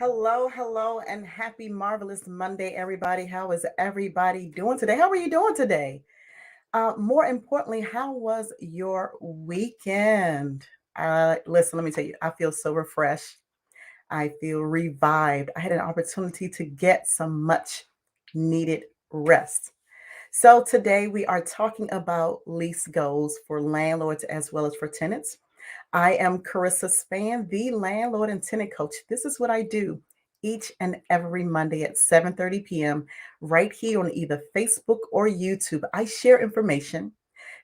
Hello, and happy marvelous Monday, everybody. How is everybody doing today? How are you doing today? More importantly, how was your weekend? Listen, let me tell you, I feel so refreshed. I feel revived. I had an opportunity to get some much needed rest. So today we are talking about lease goals for landlords as well as for tenants. I am Carissa Span, the landlord and tenant coach. This is what I do each and every Monday at 7:30 p.m. right here on either Facebook or YouTube. I share information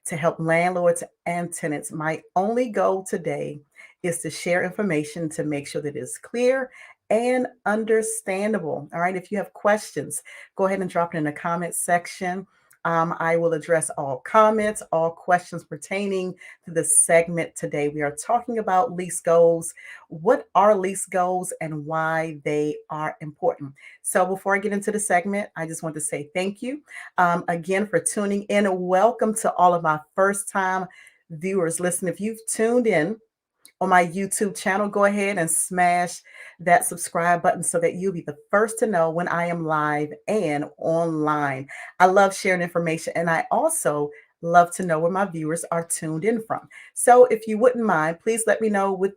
to help landlords and tenants. My only goal today is to share information to make sure that it is clear and understandable. All right, if you have questions, go ahead and drop it in the comment section. I will address all comments, all questions pertaining to the segment today. We are talking about lease goals. What are lease goals and why they are important? So, before I get into the segment, I just want to say thank you again for tuning in. Welcome to all of my first time viewers. Listen, if you've tuned in on my YouTube channel, go ahead and smash that subscribe button so that you'll be the first to know when I am live and online. I love sharing information, and I also love to know where my viewers are tuned in from. So if you wouldn't mind, please let me know which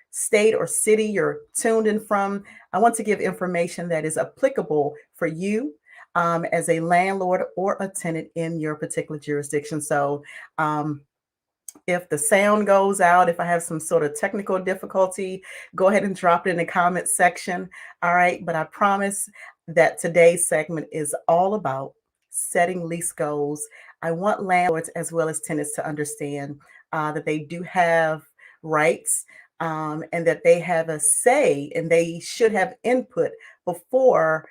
state or city you're tuned in from. I want to give information that is applicable for you as a landlord or a tenant in your particular jurisdiction. So, if the sound goes out, if I have some sort of technical difficulty, go ahead and drop it in the comment section. All right. But I promise that today's segment is all about setting lease goals. I want landlords as well as tenants to understand that they do have rights and that they have a say and they should have input before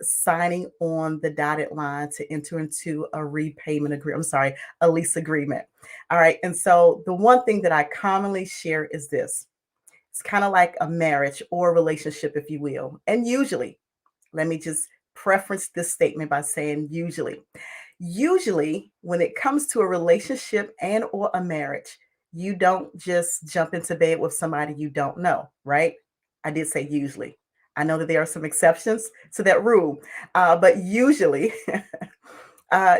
signing on the dotted line to enter into a repayment agreement. I'm sorry, a lease agreement. All right. And so the one thing that I commonly share is this: it's kind of like a marriage or a relationship, if you will. And usually, let me just preference this statement by saying usually when it comes to a relationship and or a marriage, you don't just jump into bed with somebody you don't know, right? I did say usually. I know that there are some exceptions to that rule, but usually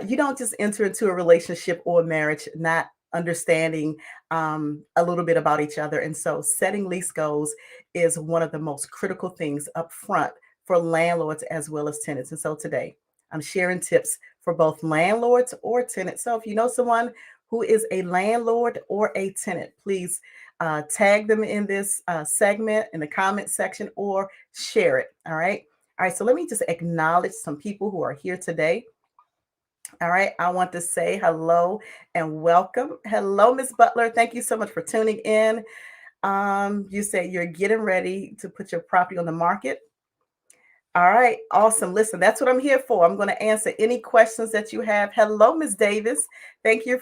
you don't just enter into a relationship or a marriage not understanding a little bit about each other. And so setting lease goals is one of the most critical things up front for landlords as well as tenants. And so today I'm sharing tips for both landlords or tenants. So if you know someone who is a landlord or a tenant, please tag them in this segment in the comment section or share it. All right. All right. So let me just acknowledge some people who are here today. All right, I want to say hello and welcome. Hello, Miss Butler. Thank you so much for tuning in. You say you're getting ready to put your property on the market. All right, awesome. Listen, that's what I'm here for. I'm going to answer any questions that you have. Hello, Miss Davis. Thank you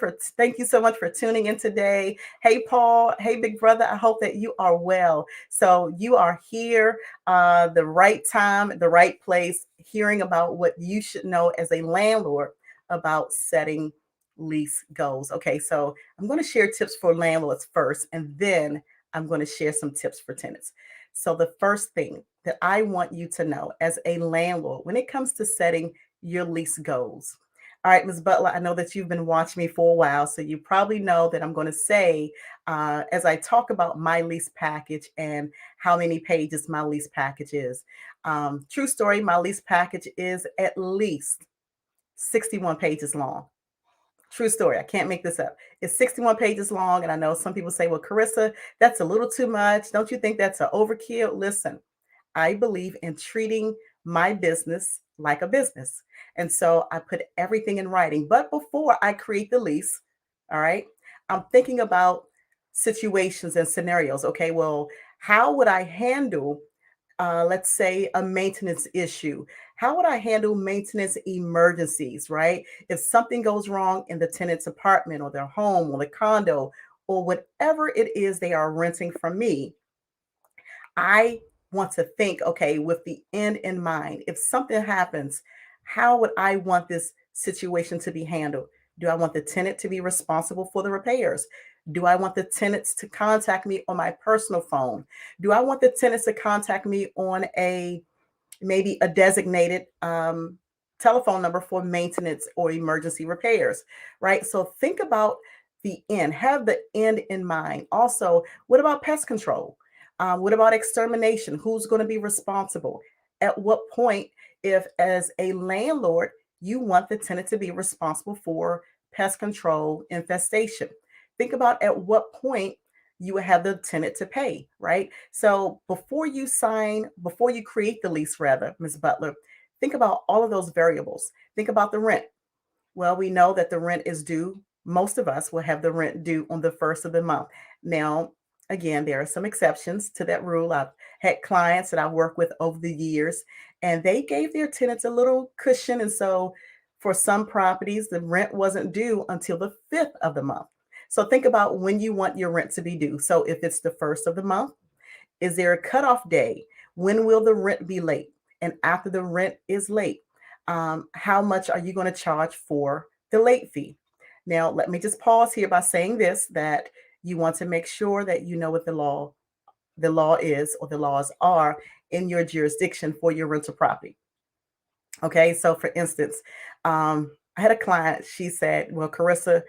so much for tuning in today. Hey, Paul. Hey, big brother. I hope that you are well. So you are here, the right time, the right place, hearing about what you should know as a landlord about setting lease goals. Okay, so I'm going to share tips for landlords first, and then I'm going to share some tips for tenants. So the first thing that I want you to know as a landlord when it comes to setting your lease goals. All right, Ms. Butler, I know that you've been watching me for a while, so you probably know that I'm going to say, as I talk about my lease package and how many pages my lease package is. True story, my lease package is at least 61 pages long. True story. I can't make this up. It's 61 pages long. And I know some people say, well, Carissa, that's a little too much. Don't you think that's an overkill? Listen, I believe in treating my business like a business. And so I put everything in writing. But before I create the lease, all right, I'm thinking about situations and scenarios. Okay, well, how would I handle, let's say, a maintenance issue? How would I handle maintenance emergencies, right? If something goes wrong in the tenant's apartment or their home or the condo or whatever it is they are renting from me, I want to think, okay, with the end in mind. If something happens, how would I want this situation to be handled? Do I want the tenant to be responsible for the repairs? Do I want the tenants to contact me on my personal phone? Do I want the tenants to contact me on a maybe a designated telephone number for maintenance or emergency repairs, right? So think about the end, have the end in mind. Also, what about pest control? What about extermination? Who's going to be responsible? At what point, if as a landlord, you want the tenant to be responsible for pest control infestation? Think about at what point you would have the tenant to pay, right? So before you create the lease, rather, Ms. Butler, think about all of those variables. Think about the rent. Well, we know that the rent is due. Most of us will have the rent due on the first of the month. Now, again, there are some exceptions to that rule. I've had clients that I work with over the years, and they gave their tenants a little cushion. And so for some properties, the rent wasn't due until the fifth of the month. So think about when you want your rent to be due. So if it's the first of the month, is there a cutoff day? When will the rent be late? And after the rent is late, how much are you going to charge for the late fee? Now, let me just pause here by saying this, that you want to make sure that you know what the law is or the laws are in your jurisdiction for your rental property. Okay, so for instance, I had a client, she said, well, Carissa,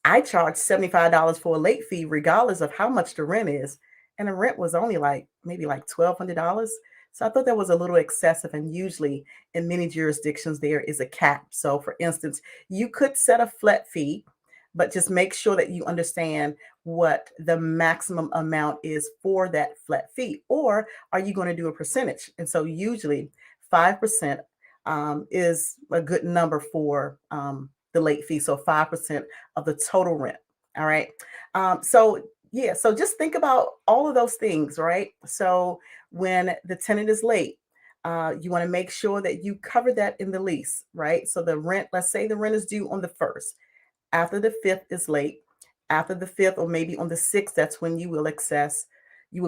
I charge $75 for a late fee, regardless of how much the rent is. And the rent was only like maybe like $1,200. So I thought that was a little excessive. And usually in many jurisdictions, there is a cap. So for instance, you could set a flat fee, but just make sure that you understand what the maximum amount is for that flat fee. Or are you going to do a percentage? And so usually 5% is a good number for the late fee. So 5% of the total rent. All right. So yeah, so just think about all of those things, right? So when the tenant is late, you want to make sure that you cover that in the lease, right? So the rent, let's say the rent is due on the first. After the fifth is late, after the fifth, or maybe on the sixth, that's when you will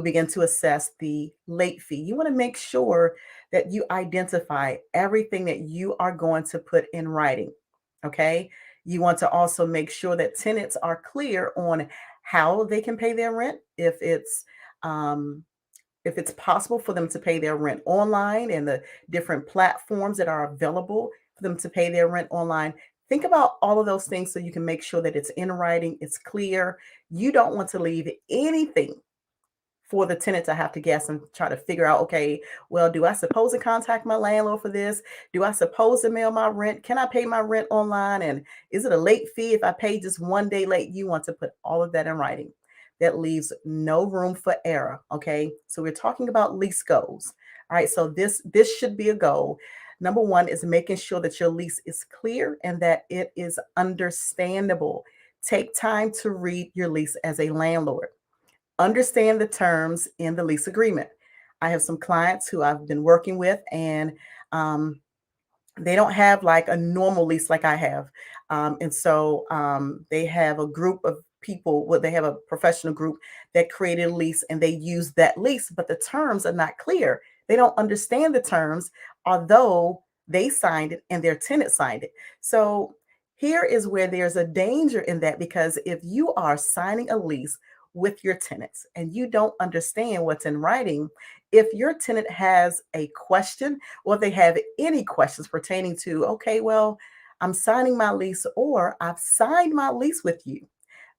begin to assess the late fee. You want to make sure that you identify everything that you are going to put in writing. Okay. You want to also make sure that tenants are clear on how they can pay their rent, um, if it's possible for them to pay their rent online and the different platforms that are available for them to pay their rent online. Think about all of those things so you can make sure that it's in writing, it's clear. You don't want to leave anything for the tenant to have to guess and try to figure out, okay, well, do I suppose to contact my landlord for this? Do I suppose to mail my rent? Can I pay my rent online? And is it a late fee if I pay just one day late? You want to put all of that in writing. That leaves no room for error. Okay. So we're talking about lease goals. All right. So this should be a goal. Number one is making sure that your lease is clear and that it is understandable. Take time to read your lease as a landlord. Understand the terms in the lease agreement. I have some clients who I've been working with, and um, they don't have like a normal lease like I have. And so they have a group of people, well, they have a professional group that created a lease and they use that lease, but the terms are not clear. They don't understand the terms, although they signed it and their tenant signed it. So here is where there's a danger in that, because if you are signing a lease with your tenants and you don't understand what's in writing, if your tenant has a question, or if they have any questions pertaining to, okay, well, I'm signing my lease or I've signed my lease with you,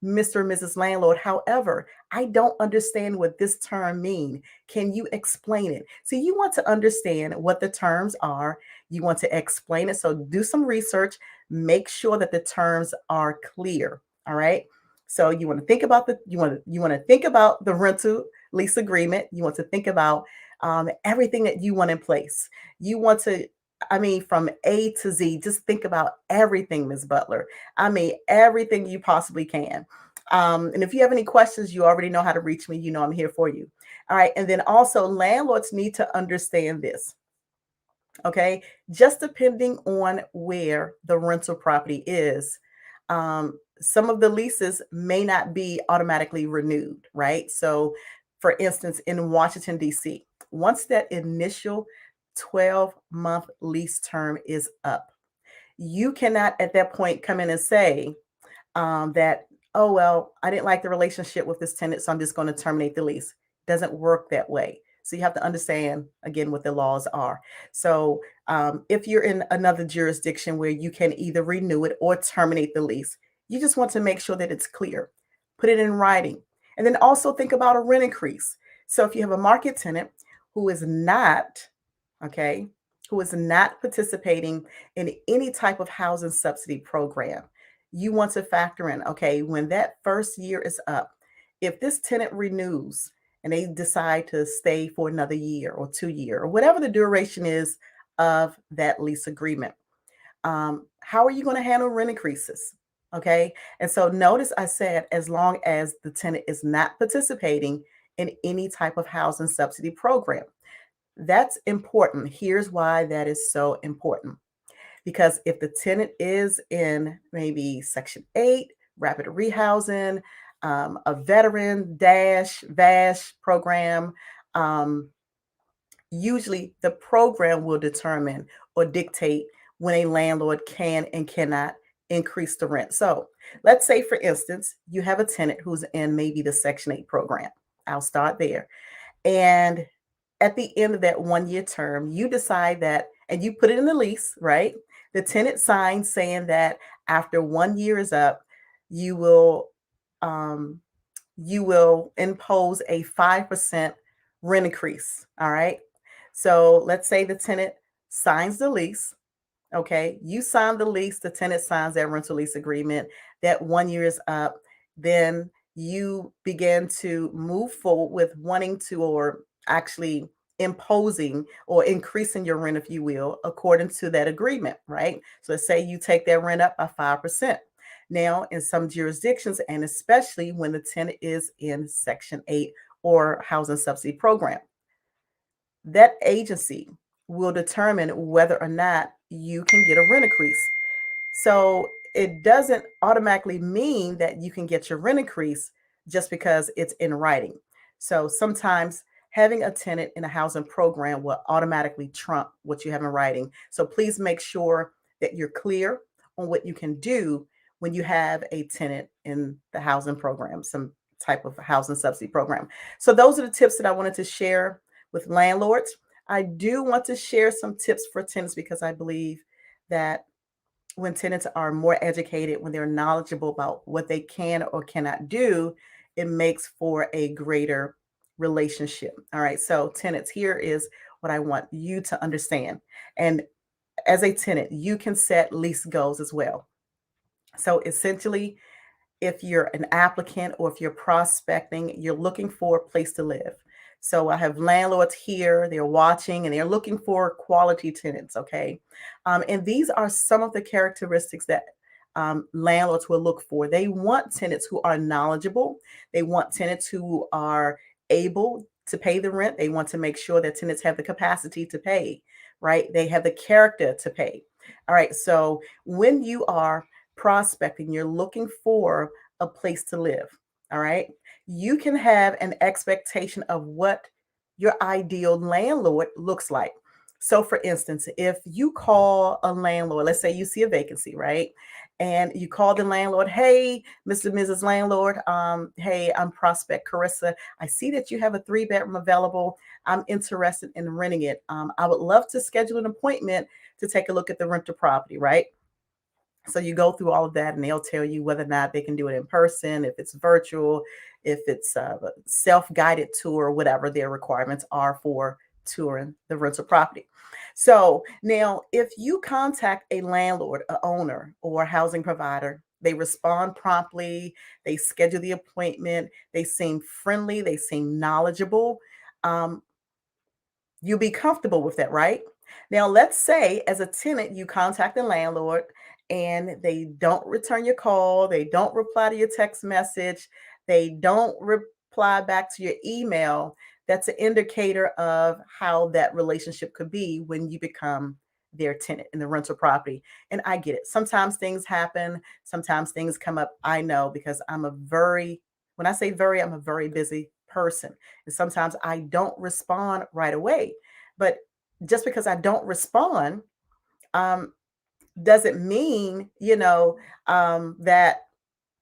Mr. and Mrs. Landlord. However, I don't understand what this term mean. Can you explain it? So you want to understand what the terms are. You want to explain it. So do some research, make sure that the terms are clear. All right. So you want to think about you want to think about the rental lease agreement. You want to think about everything that you want in place. You want to, I mean, from A to Z, just think about everything, Ms. Butler. I mean, everything you possibly can. And if you have any questions, you already know how to reach me. You know I'm here for you. All right. And then also, landlords need to understand this. Okay. Just depending on where the rental property is, some of the leases may not be automatically renewed, right? So, for instance, in Washington, D.C., once that initial 12-month lease term is up, you cannot at that point come in and say, that oh, well, I didn't like the relationship with this tenant, so I'm just going to terminate the lease. Doesn't work that way. So you have to understand again what the laws are. So if you're in another jurisdiction where you can either renew it or terminate the lease, you just want to make sure that it's clear. Put it in writing. And then also think about a rent increase. So if you have a market tenant who is not, okay, who is not participating in any type of housing subsidy program, you want to factor in, okay, when that first year is up, if this tenant renews and they decide to stay for another year or 2 year or whatever the duration is of that lease agreement, how are you going to handle rent increases? Okay. And so notice I said, as long as the tenant is not participating in any type of housing subsidy program, that's important. Here's why that is so important. Because if the tenant is in maybe Section 8, rapid rehousing, a veteran dash, VASH program, um, usually the program will determine or dictate when a landlord can and cannot increase the rent. So let's say, for instance, you have a tenant who's in maybe the Section 8 program. I'll start there. And at the end of that 1 year term, you decide that, and you put it in the lease, right? The tenant signs saying that after 1 year is up, you will um, you will impose a 5% rent increase. All right. So let's say the tenant signs the lease. Okay, you sign the lease, the tenant signs that rental lease agreement, that 1 year is up, then you begin to move forward with wanting to, or actually imposing or increasing your rent, if you will, according to that agreement, right? So let's say you take that rent up by 5%. Now, in some jurisdictions, and especially when the tenant is in Section 8 or housing subsidy program, that agency will determine whether or not you can get a rent increase. So it doesn't automatically mean that you can get your rent increase just because it's in writing. So sometimes having a tenant in a housing program will automatically trump what you have in writing. So please make sure that you're clear on what you can do when you have a tenant in the housing program, some type of housing subsidy program. So those are the tips that I wanted to share with landlords. I do want to share some tips for tenants because I believe that when tenants are more educated, when they're knowledgeable about what they can or cannot do, it makes for a greater relationship. All right. So, tenants, here is what I want you to understand. And as a tenant, you can set lease goals as well. So, essentially, if you're an applicant or if you're prospecting, you're looking for a place to live. So I have landlords here, they're watching and they're looking for quality tenants, okay? And these are some of the characteristics that landlords will look for. They want tenants who are knowledgeable, they want tenants who are able to pay the rent, they want to make sure that tenants have the capacity to pay, right? They have the character to pay. All right, so when you are prospecting, you're looking for a place to live. All right. You can have an expectation of what your ideal landlord looks like. So, for instance, if you call a landlord, let's say you see a vacancy, right? And you call the landlord, hey, Mr. and Mrs. Landlord, hey, I'm Prospect Carissa. I see that you have a 3 bedroom available. I'm interested in renting it. I would love to schedule an appointment to take a look at the rental property, right? So you go through all of that and they'll tell you whether or not they can do it in person, if it's virtual, if it's a self-guided tour, whatever their requirements are for touring the rental property. So now if you contact a landlord, a owner, or a housing provider, they respond promptly, they schedule the appointment, they seem friendly, they seem knowledgeable. Um, You'll be comfortable with that, right? Now, let's say as a tenant, you contact the landlord and they don't return your call, they don't reply to your text message, they don't reply back to your email. That's an indicator of how that relationship could be when you become their tenant in the rental property. And I get it. Sometimes things happen, sometimes things come up. I know because when I say very, I'm a very busy person. And sometimes I don't respond right away. But just because I don't respond, um, doesn't mean, that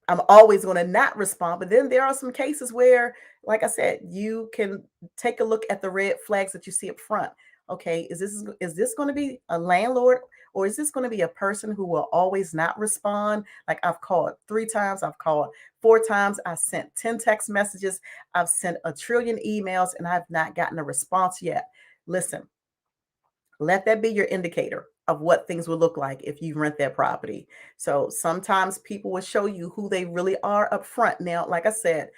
I'm always going to not respond. But then there are some cases where, like I said, you can take a look at the red flags that you see up front. Okay, is this going to be a landlord, or is this going to be a person who will always not respond? Like, I've called 3 times, I've called 4 times, I sent 10 text messages, I've sent a trillion emails, and I've not gotten a response yet. Listen, let that be your indicator of what things will look like if you rent that property. So sometimes people will show you who they really are up front. Now, like I said,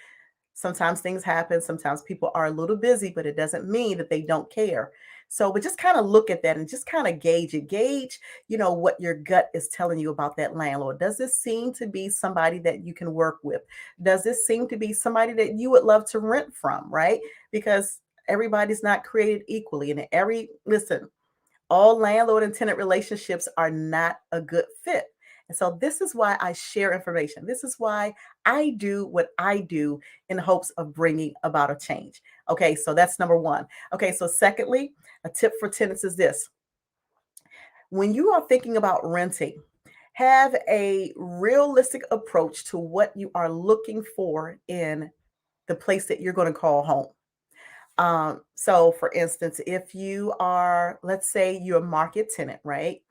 sometimes things happen, sometimes people are a little busy, but it doesn't mean that they don't care. So, but just kind of look at that and just kind of gauge it. Gauge, what your gut is telling you about that landlord. Does this seem to be somebody that you can work with? Does this seem to be somebody that you would love to rent from, right? Because everybody's not created equally. And listen, all landlord and tenant relationships are not a good fit. And so this is why I share information. This is why I do what I do in hopes of bringing about a change. Okay, so that's number one. Okay, so secondly, a tip for tenants is this: when you are thinking about renting, have a realistic approach to what you are looking for in the place that you're going to call home. So for instance, if you are, let's say you're a market tenant, right?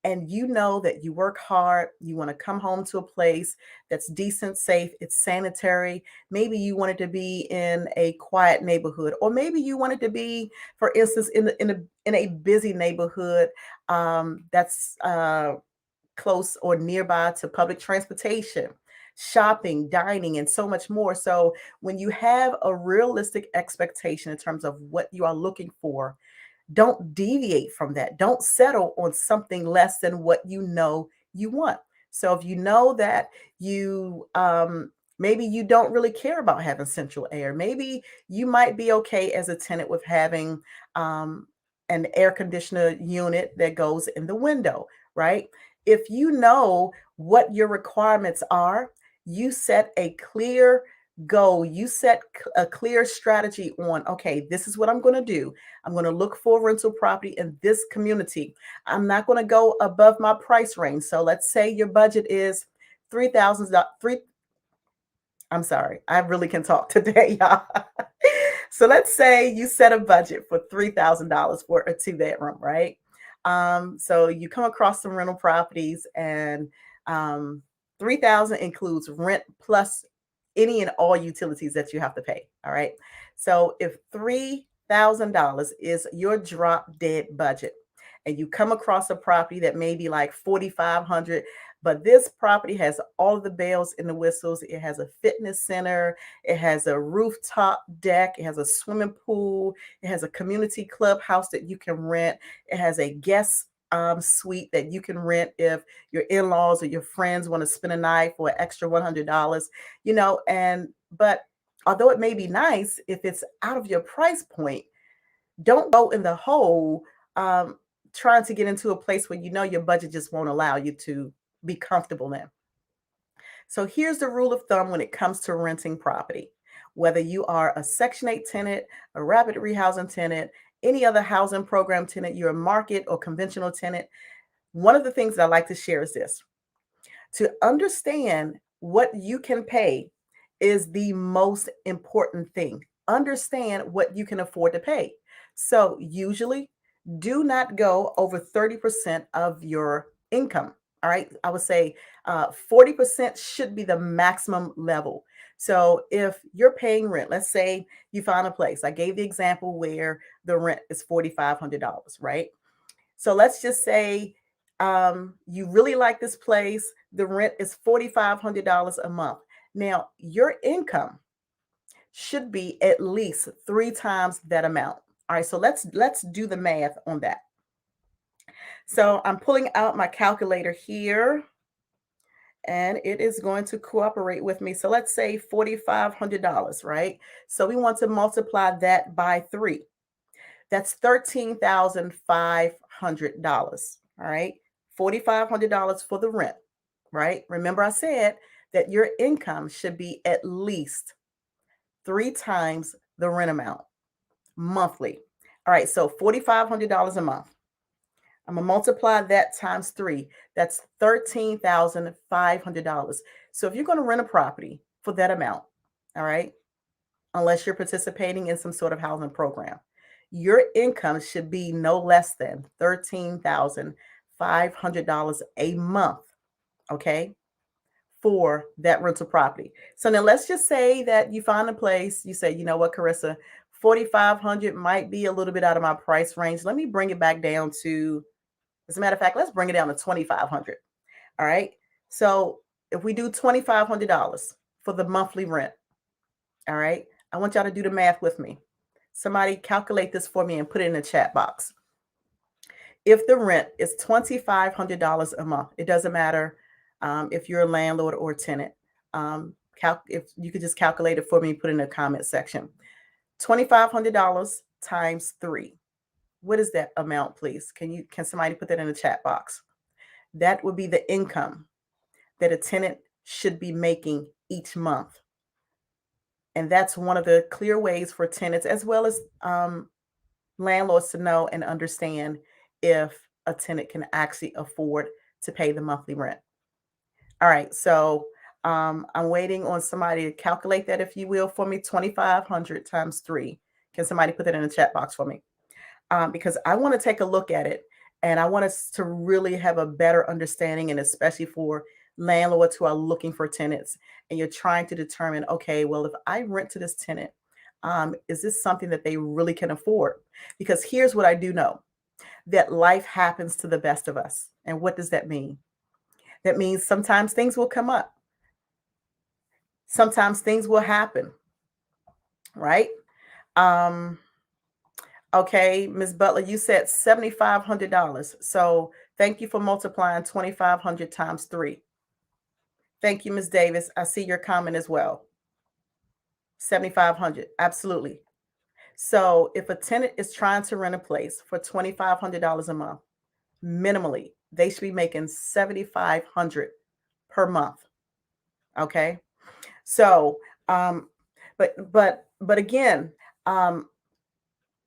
And you know that you work hard, you want to come home to a place that's decent, safe, it's sanitary. Maybe you wanted to be in a quiet neighborhood, or maybe you wanted to be, for instance, in a busy neighborhood that's close or nearby to public transportation, shopping, dining, and so much more. So when you have a realistic expectation in terms of what you are looking for, don't deviate from that. Don't settle on something less than what you know you want. So if you know that you maybe you don't really care about having central air, maybe you might be okay as a tenant with having um, an air conditioner unit that goes in the window, right? If you know what your requirements are, you set a clear goal, you set a clear strategy on, okay, this is what I'm going to do. I'm going to look for rental property in this community. I'm not going to go above my price range. So let's say your budget is 3,000, three. I'm sorry, I really can talk today, y'all. So let's say you set a budget for $3,000 for a 2 bedroom, right? So you come across some rental properties, and 3,000 includes rent plus any and all utilities that you have to pay. All right. So if $3,000 is your drop dead budget, and you come across a property that may be like 4,500, but this property has all of the bells and the whistles. It has a fitness center, it has a rooftop deck, it has a swimming pool, it has a community clubhouse that you can rent, it has a guest suite that you can rent if your in-laws or your friends want to spend a night for an extra $100, and but although it may be nice, if it's out of your price point, don't go in the hole um, trying to get into a place where you know your budget just won't allow you to be comfortable in. So here's the rule of thumb when it comes to renting property. Whether you are a Section 8 tenant, a rapid rehousing tenant, any other housing program tenant, you're a market or conventional tenant, one of the things that I like to share is this: to understand what you can pay is the most important thing. Understand what you can afford to pay. So, usually, do not go over 30% of your income. All right. I would say 40% should be the maximum level. So, if you're paying rent, let's say you find a place. I gave the example where the rent is $4,500, right? So let's just say you really like this place. The rent is $4,500 a month. Now, your income should be at least 3 times that amount. All right, so let's do the math on that. So I'm pulling out my calculator here, and it is going to cooperate with me. So let's say $4,500, right? So we want to multiply that by 3. That's $13,500. All right. $4,500 for the rent, right? Remember, I said that your income should be at least 3 times the rent amount monthly. All right. So $4,500 a month. I'm going to multiply that times 3. That's $13,500. So if you're going to rent a property for that amount, all right, unless you're participating in some sort of housing program, your income should be no less than $13,500 a month, okay, for that rental property. So now let's just say that you find a place, you say, you know what, Carissa, 4,500 might be a little bit out of my price range. Let me bring it back down to, as a matter of fact, let's bring it down to 2,500. All right. So if we do $2,500 for the monthly rent, all right, I want y'all to do the math with me. Somebody calculate this for me and put it in the chat box. If the rent is $2,500 a month, it doesn't matter if you're a landlord or a tenant. If you could just calculate it for me, put it in the comment section. $2,500 times 3. What is that amount, please? Can somebody put that in the chat box? That would be the income that a tenant should be making each month. And that's one of the clear ways for tenants as well as landlords to know and understand if a tenant can actually afford to pay the monthly rent. All right, so I'm waiting on somebody to calculate that, if you will, for me. 2,500 times 3. Can somebody put that in the chat box for me? Because I want to take a look at it, and I want us to really have a better understanding, and especially for landlords who are looking for tenants, and you're trying to determine, okay, well, if I rent to this tenant, is this something that they really can afford? Because here's what I do know, that life happens to the best of us. And what does that mean? That means sometimes things will come up. Sometimes things will happen, right? Okay, Ms. Butler, you said $7,500. So thank you for multiplying 2,500 times 3. Thank you, Ms. Davis. I see your comment as well. 7,500, absolutely. So if a tenant is trying to rent a place for $2,500 a month, minimally, they should be making $7,500 per month. Okay. So, but again,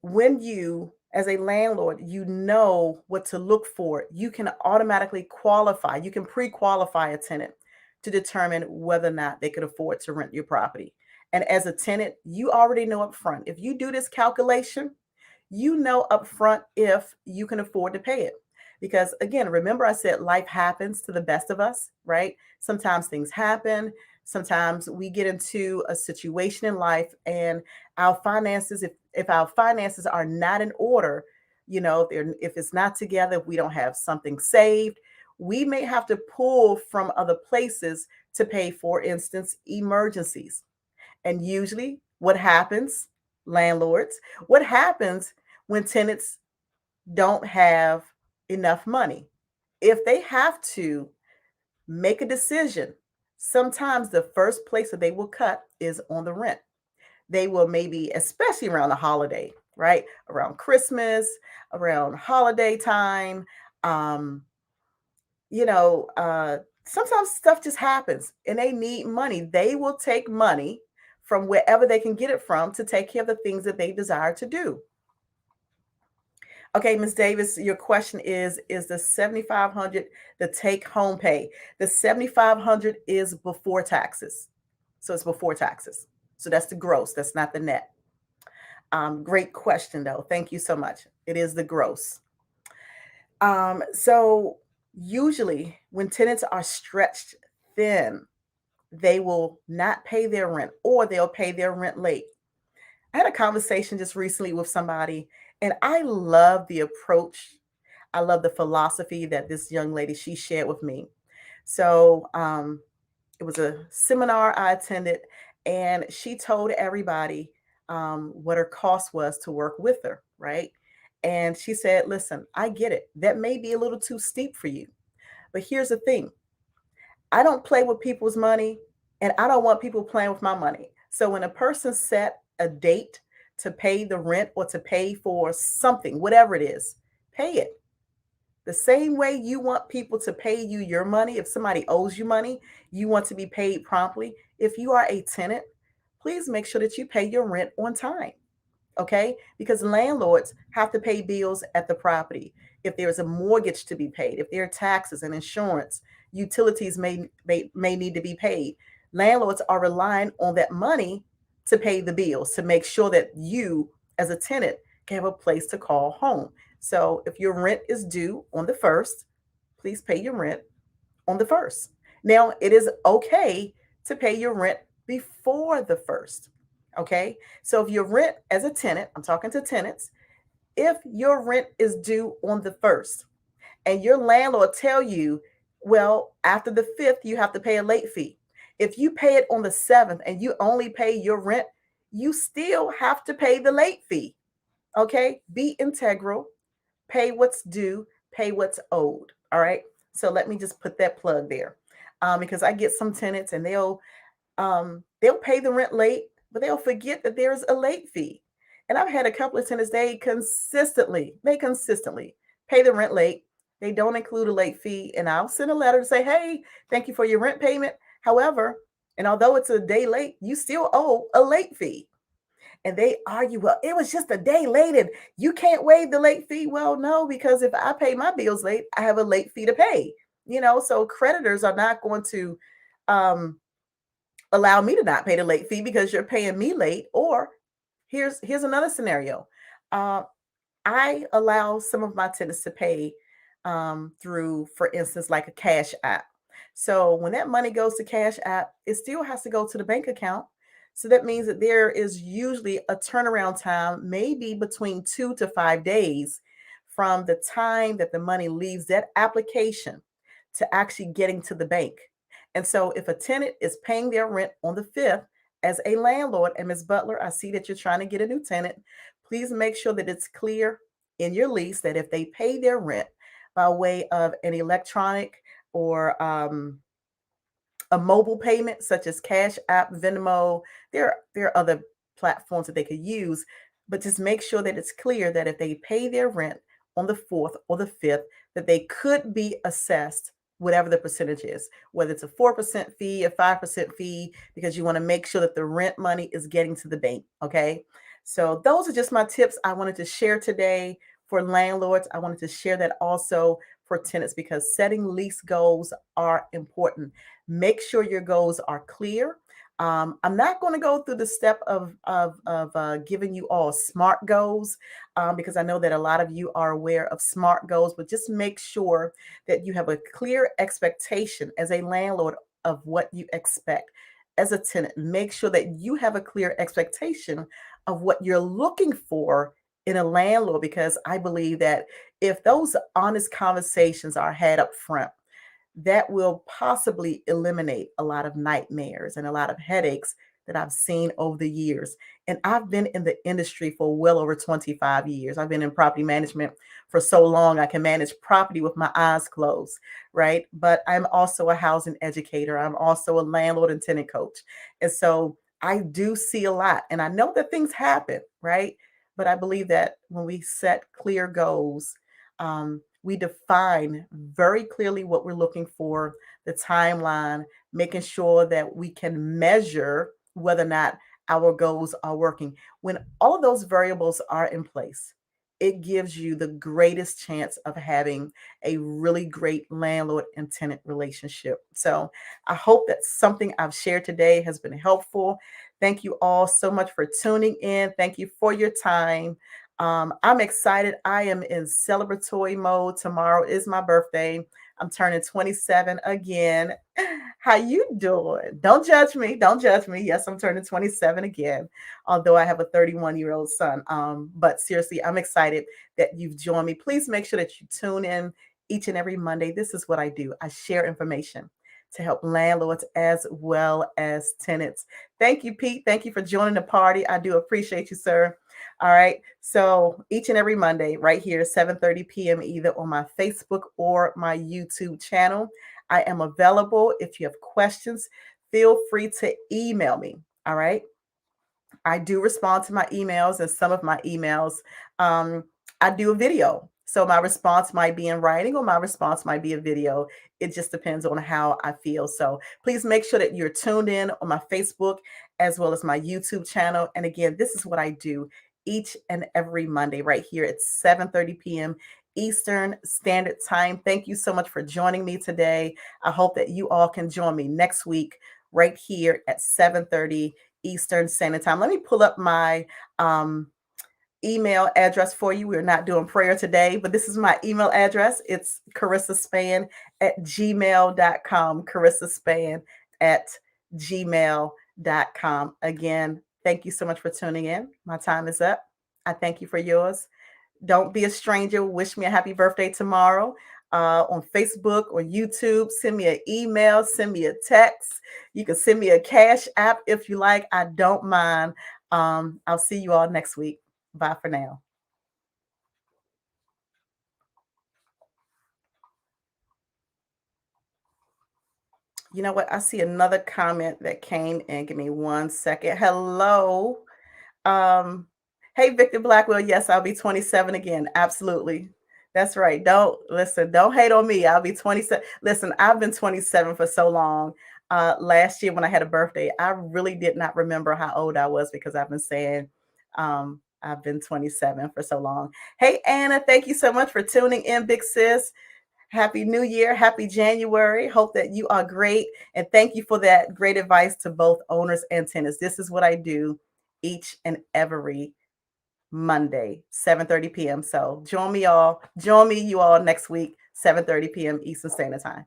when you, as a landlord, you know what to look for, you can automatically qualify, you can pre-qualify a tenant to determine whether or not they could afford to rent your property. And as a tenant, you already know up front. If you do this calculation, you know up front if you can afford to pay it. Because again, remember I said life happens to the best of us, right? Sometimes things happen. Sometimes we get into a situation in life and our finances, if our finances are not in order, you know, if it's not together, if we don't have something saved, we may have to pull from other places to pay, for instance, emergencies. And usually what happens, landlords, what happens when tenants don't have enough money? If they have to make a decision, sometimes the first place that they will cut is on the rent. They will maybe, especially around the holiday, right? Around Christmas, around holiday time, um, sometimes stuff just happens and they need money. They will take money from wherever they can get it from to take care of the things that they desire to do. Okay, Ms. Davis, your question is the 7,500 the take home pay? The 7,500 is before taxes. So it's before taxes. So that's the gross, that's not the net. Great question, though. Thank you so much. It is the gross. So usually when tenants are stretched thin, they will not pay their rent or they'll pay their rent late. I had a conversation just recently with somebody, and I love the approach. I love the philosophy that this young lady she shared with me. So it was a seminar I attended, and she told everybody what her cost was to work with her, right? And she said, "Listen, I get it. That may be a little too steep for you, but here's the thing: I don't play with people's money, and I don't want people playing with my money. So when a person set a date to pay the rent or to pay for something, whatever it is, pay it. The same way you want people to pay you your money, if somebody owes you money, you want to be paid promptly. If you are a tenant, please make sure that you pay your rent on time. Okay? Because landlords have to pay bills at the property. If there's a mortgage to be paid, if there are taxes and insurance, Utilities may need to be paid. Landlords are relying on that money to pay the bills, to make sure that you as a tenant can have a place to call home. So if your rent is due on the first, please pay your rent on the first. Now, it is okay to pay your rent before the first. Okay. So if your rent as a tenant, I'm talking to tenants, if your rent is due on the first and your landlord tell you, well, after the fifth, you have to pay a late fee. If you pay it on the seventh and you only pay your rent, you still have to pay the late fee. Okay. Be integral, pay what's due, pay what's owed. All right. So let me just put that plug there, because I get some tenants and they'll pay the rent late, but they'll forget that there's a late fee. And I've had a couple of tenants, they consistently pay the rent late. They don't include a late fee. And I'll send a letter to say, hey, thank you for your rent payment. However, and although it's a day late, you still owe a late fee. And they argue, well, it was just a day late and you can't waive the late fee. Well, no, because if I pay my bills late, I have a late fee to pay. So creditors are not going to um, allow me to not pay the late fee because you're paying me late. Or here's another scenario. Uh, I allow some of my tenants to pay through, for instance, like a cash app. So when that money goes to cash app, it still has to go to the bank account. So that means that there is usually a turnaround time, maybe between 2 to 5 days from the time that the money leaves that application to actually getting to the bank. And so if a tenant is paying their rent on the 5th, as a landlord, and Ms. Butler, I see that you're trying to get a new tenant, please make sure that it's clear in your lease that if they pay their rent by way of an electronic or a mobile payment such as Cash App, Venmo, there are other platforms that they could use, but just make sure that it's clear that if they pay their rent on the 4th or the 5th, that they could be assessed whatever the percentage is, whether it's a 4% fee, a 5% fee, because you want to make sure that the rent money is getting to the bank. Okay. So those are just my tips I wanted to share today for landlords. I wanted to share that also for tenants because setting lease goals are important. Make sure your goals are clear. I'm not going to go through the step of giving you all SMART goals because I know that a lot of you are aware of SMART goals, but just make sure that you have a clear expectation as a landlord of what you expect. As a tenant, make sure that you have a clear expectation of what you're looking for in a landlord because I believe that if those honest conversations are had up front, that will possibly eliminate a lot of nightmares and a lot of headaches that I've seen over the years. And I've been in the industry for well over 25 years. I've been in property management for so long, I can manage property with my eyes closed, right? But I'm also a housing educator. I'm also a landlord and tenant coach. And so I do see a lot. And I know that things happen, right? But I believe that when we set clear goals, we define very clearly what we're looking for, the timeline, making sure that we can measure whether or not our goals are working. When all of those variables are in place, it gives you the greatest chance of having a really great landlord and tenant relationship. So I hope that something I've shared today has been helpful. Thank you all so much for tuning in. Thank you for your time. I'm excited. I am in celebratory mode. Tomorrow is my birthday. I'm turning 27 again. How you doing? Don't judge me. Don't judge me. Yes, I'm turning 27 again, although I have a 31-year-old son. But seriously, I'm excited that you've joined me. Please make sure that you tune in each and every Monday. This is what I do. I share information to help landlords as well as tenants. Thank you, Pete. Thank you for joining the party. I do appreciate you, sir. All right. So each and every Monday, right here, 7:30 p.m., either on my Facebook or my YouTube channel. I am available. If you have questions, feel free to email me. All right. I do respond to my emails, and some of my emails, um, I do a video. So my response might be in writing or my response might be a video. It just depends on how I feel. So please make sure that you're tuned in on my Facebook as well as my YouTube channel. And again, this is what I do each and every Monday right here at 7:30 p.m. Eastern Standard Time. Thank you so much for joining me today. I hope that you all can join me next week right here at 7:30 Eastern Standard Time. Let me pull up my email address for you. We're not doing prayer today, but this is my email address. It's carissaspan@gmail.com. Carissaspan at gmail.com. Again, thank you so much for tuning in. My time is up. I thank you for yours. Don't be a stranger. Wish me a happy birthday tomorrow on Facebook or YouTube. Send me an email, send me a text. You can send me a cash app if you like. I don't mind. I'll see you all next week. Bye for now. You know what? I see another comment that came in. Give me 1 second. Hello. Um, hey, Victor Blackwell. Yes, I'll be 27 again. Absolutely. That's right. Don't listen, don't hate on me. I'll be 27. Listen, I've been 27 for so long. Last year when I had a birthday, I really did not remember how old I was because I've been saying I've been 27 for so long. Hey, Anna, thank you so much for tuning in, big sis. Happy New Year. Happy January. Hope that you are great. And thank you for that great advice to both owners and tenants. This is what I do each and every Monday, 7:30 p.m. So join me you all next week, 7:30 p.m. Eastern Standard Time.